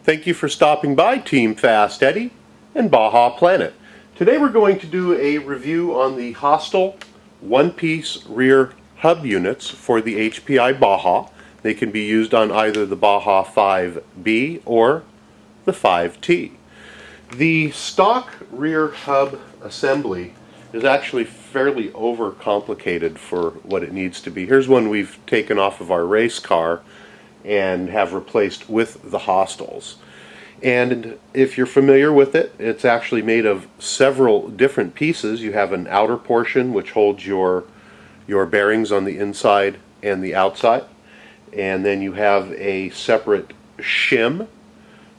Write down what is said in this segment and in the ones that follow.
Thank you for stopping by, Team FastEddy and Baja Planet. Today we're going to do a review on the Hostel one-piece rear hub units for the HPI Baja. They can be used on either the Baja 5B or the 5T. The stock rear hub assembly is actually fairly overcomplicated for what it needs to be. Here's one we've taken off of our race car and have replaced with the Hostels. And if you're familiar with it, it's actually made of several different pieces. You have an outer portion which holds your bearings on the inside and the outside, and then you have a separate shim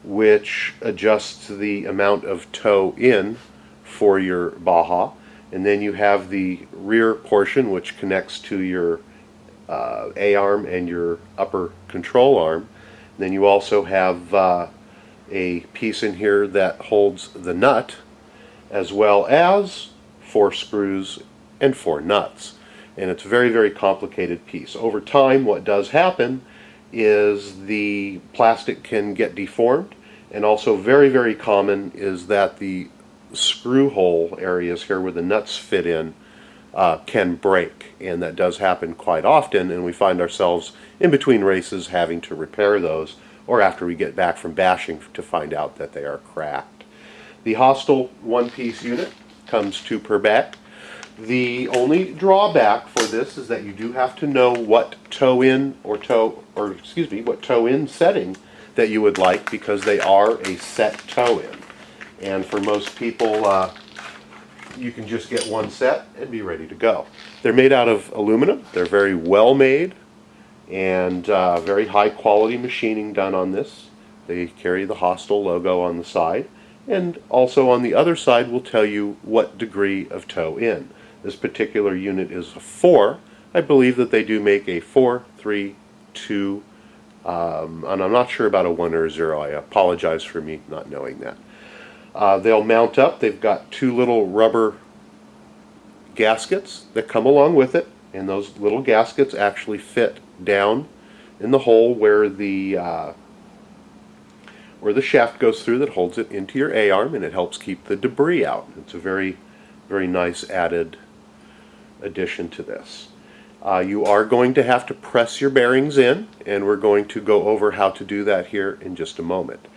which adjusts the amount of toe in for your Baja, and then you have the rear portion which connects to your A-arm and your upper control arm. And then you also have a piece in here that holds the nut, as well as 4 screws and 4 nuts. And it's a very, very complicated piece. Over time, what does happen is the plastic can get deformed, and also very, very common is that the screw hole areas here where the nuts fit in can break, and that does happen quite often, and we find ourselves in between races having to repair those, or after we get back from bashing to find out that they are cracked. The Hostel one-piece unit comes 2 per back. The only drawback for this is that you do have to know what toe in what toe in setting that you would like, because they are a set toe in. And for most people, you can just get one set and be ready to go. They're made out of aluminum. They're very well made, and very high quality machining done on this. They carry the Hostel logo on the side, and also on the other side will tell you what degree of toe in. This particular unit is a 4. I believe that they do make a 4, 3, 2, and I'm not sure about a 1 or a 0. I apologize for me not knowing that. They'll mount up. They've got 2 little rubber gaskets that come along with it, and those little gaskets actually fit down in the hole where the shaft goes through that holds it into your A-arm, and it helps keep the debris out. It's a very, very nice added addition to this. You are going to have to press your bearings in, and we're going to go over how to do that here in just a moment.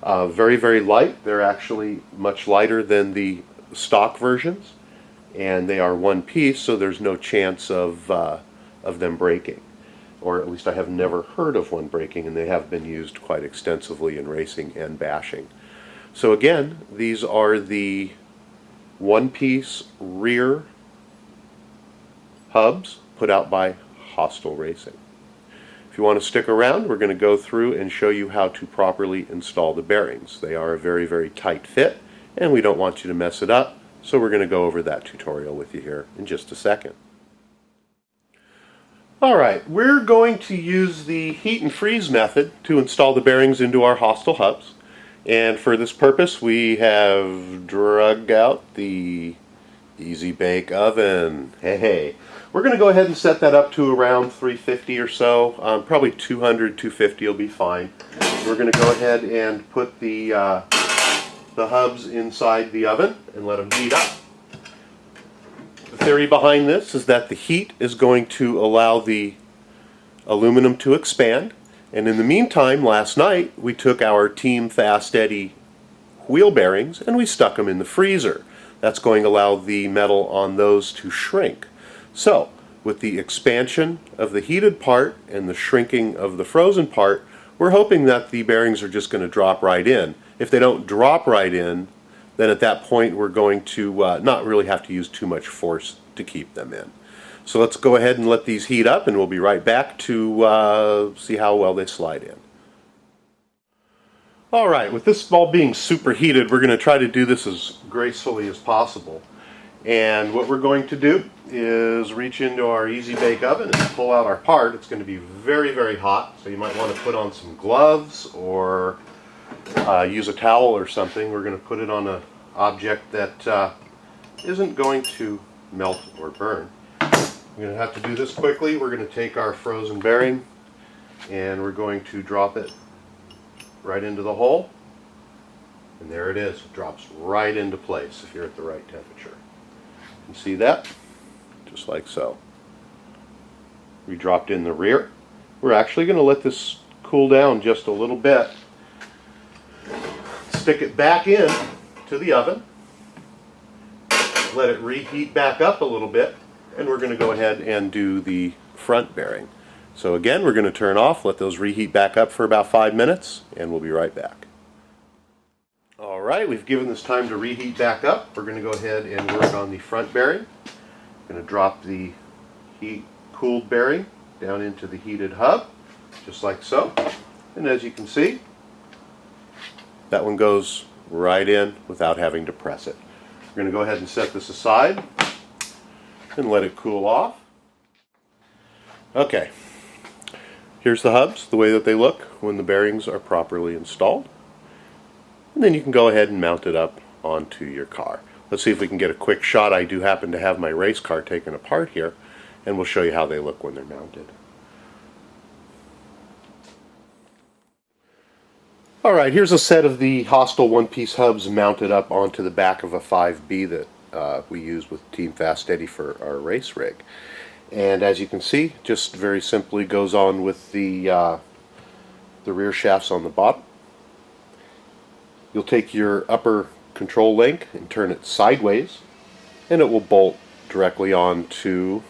Very, very light. They're actually much lighter than the stock versions, and they are one piece, so there's no chance of them breaking. Or at least I have never heard of one breaking, and they have been used quite extensively in racing and bashing. So again, these are the one-piece rear hubs put out by Hostel Racing. If you want to stick around, we're going to go through and show you how to properly install the bearings. They are a very, very tight fit, and we don't want you to mess it up, so we're going to go over that tutorial with you here in just a second. Alright, we're going to use the heat and freeze method to install the bearings into our Hostel hubs. And for this purpose, we have drug out the Easy Bake Oven. Hey. We're going to go ahead and set that up to around 350 or so. Probably 200, 250 will be fine. We're going to go ahead and put the hubs inside the oven and let them heat up. The theory behind this is that the heat is going to allow the aluminum to expand. And in the meantime, last night, we took our Team FastEddy wheel bearings and we stuck them in the freezer. That's going to allow the metal on those to shrink. So, with the expansion of the heated part and the shrinking of the frozen part, we're hoping that the bearings are just going to drop right in. If they don't drop right in, then at that point we're going to not really have to use too much force to keep them in. So let's go ahead and let these heat up, and we'll be right back to see how well they slide in. Alright, with this all being superheated, we're going to try to do this as gracefully as possible. And what we're going to do is reach into our Easy Bake Oven and pull out our part. It's going to be very, very hot, so you might want to put on some gloves or use a towel or something. We're going to put it on an object that isn't going to melt or burn. We're going to have to do this quickly. We're going to take our frozen bearing and we're going to drop it right into the hole, and there it is. It drops right into place if you're at the right temperature. You see that? Just like so. We dropped in the rear. We're actually going to let this cool down just a little bit. Stick it back in to the oven. Let it reheat back up a little bit, and we're going to go ahead and do the front bearing. So again, we're going to turn off, let those reheat back up for about 5 minutes, and we'll be right back. Alright, we've given this time to reheat back up. We're going to go ahead and work on the front bearing. I'm going to drop the cooled bearing down into the heated hub, just like so. And as you can see, that one goes right in without having to press it. We're going to go ahead and set this aside and let it cool off. Okay, here's the hubs, the way that they look when the bearings are properly installed. And then you can go ahead and mount it up onto your car. Let's see if we can get a quick shot. I do happen to have my race car taken apart here, and we'll show you how they look when they're mounted. Alright, here's a set of the Hostel one-piece hubs mounted up onto the back of a 5B that we use with Team FastEddy for our race rig. And as you can see, just very simply goes on with the rear shafts on the bottom. You'll take your upper control link and turn it sideways, and it will bolt directly onto,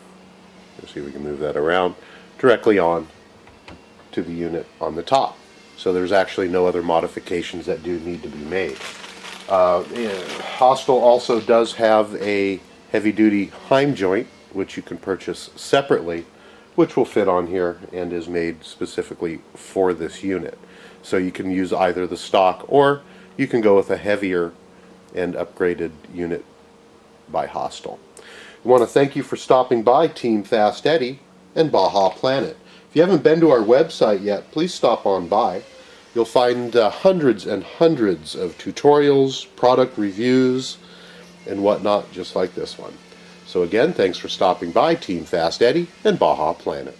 let's see if we can move that around, directly on to the unit on the top. So there's actually no other modifications that do need to be made. Hostel also does have a heavy-duty Heim joint, which you can purchase separately, which will fit on here and is made specifically for this unit. So you can use either the stock, or you can go with a heavier and upgraded unit by Hostel. I want to thank you for stopping by Team FastEddy and Baja Planet. If you haven't been to our website yet, please stop on by. You'll find hundreds and hundreds of tutorials, product reviews, and whatnot, just like this one. So again, thanks for stopping by Team FastEddy and Baja Planet.